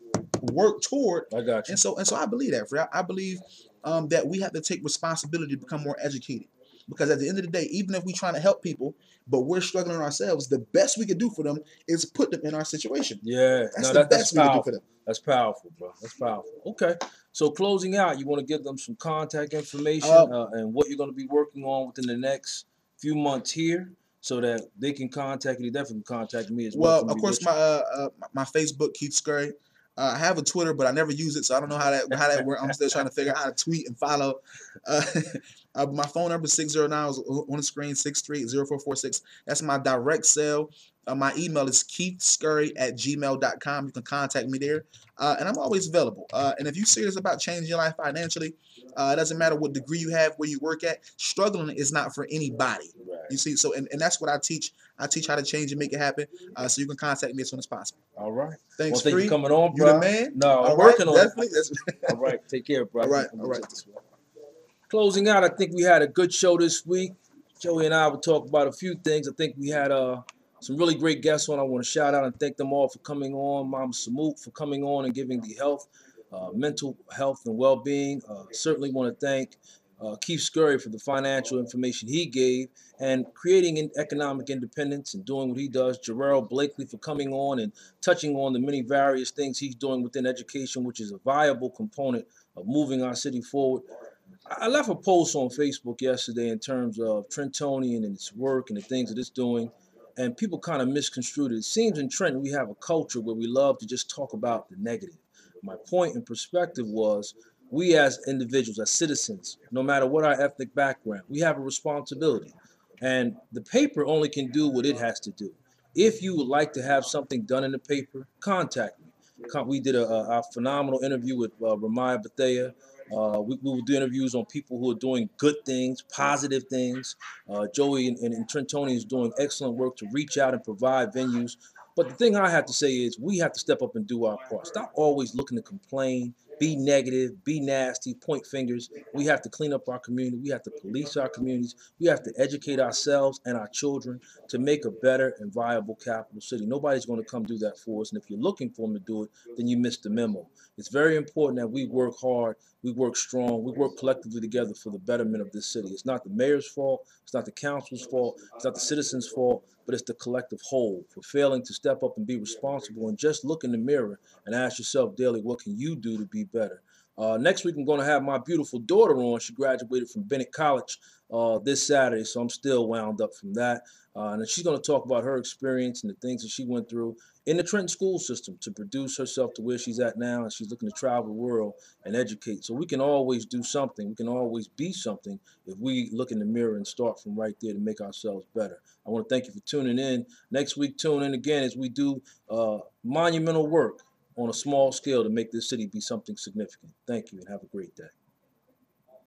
work toward. I got you. And so I believe that. I believe that we have to take responsibility to become more educated. Because at the end of the day, even if we're trying to help people, but we're struggling ourselves, the best we can do for them is put them in our situation. Yeah. That's the best we can do for them. That's powerful, bro. That's powerful. Okay. So closing out, you want to give them some contact information and what you're going to be working on within the next few months here, so that they can contact you. They definitely contact me as well. Well, of course, my Facebook, Keith Scurry. I have a Twitter, but I never use it, so I don't know how that works. I'm still trying to figure out how to tweet and follow. My phone number is 609 is on the screen, 638-0446. That's my direct cell. My email is keithscurry@gmail.com. You can contact me there, and I'm always available. And if you're serious about changing your life financially, it doesn't matter what degree you have, where you work at. Struggling is not for anybody. Right. You see, so and that's what I teach. I teach how to change and make it happen. So you can contact me as soon as possible. All right. Thanks, thank you for coming on, bro. You the man? No, I'm working on it. All right. Take care, bro. All right. Closing out, I think we had a good show this week. Joey and I will talk about a few things. I think we had some really great guests on. I want to shout out and thank them all for coming on. Mama Samut for coming on and giving the mental health and well-being. Certainly want to thank Keith Scurry for the financial information he gave and creating economic independence and doing what he does. Jerell Blakely for coming on and touching on the many various things he's doing within education, which is a viable component of moving our city forward. I left a post on Facebook yesterday in terms of Trentonian and its work and the things that it's doing, and people kind of misconstrued it. It seems in Trenton we have a culture where we love to just talk about the negative. My point and perspective was we as individuals, as citizens, no matter what our ethnic background, we have a responsibility. And the paper only can do what it has to do. If you would like to have something done in the paper, contact me. We did a phenomenal interview with Ramaya Bethea. We will do interviews on people who are doing good things, positive things. Joey and Trentonian is doing excellent work to reach out and provide venues. But the thing I have to say is we have to step up and do our part. Stop always looking to complain, be negative, be nasty, point fingers. We have to clean up our community. We have to police our communities. We have to educate ourselves and our children to make a better and viable capital city. Nobody's going to come do that for us. And if you're looking for them to do it, then you missed the memo. It's very important that we work hard, we work strong, we work collectively together for the betterment of this city. It's not the mayor's fault, it's not the council's fault, it's not the citizens' fault, but it's the collective whole for failing to step up and be responsible and just look in the mirror and ask yourself daily, what can you do to be better? Next week, I'm going to have my beautiful daughter on. She graduated from Bennett College this Saturday, so I'm still wound up from that. And she's going to talk about her experience and the things that she went through in the Trenton school system to produce herself to where she's at now. And she's looking to travel the world and educate. So we can always do something. We can always be something if we look in the mirror and start from right there to make ourselves better. I want to thank you for tuning in. Next week, tune in again as we do monumental work on a small scale to make this city be something significant. Thank you and have a great day.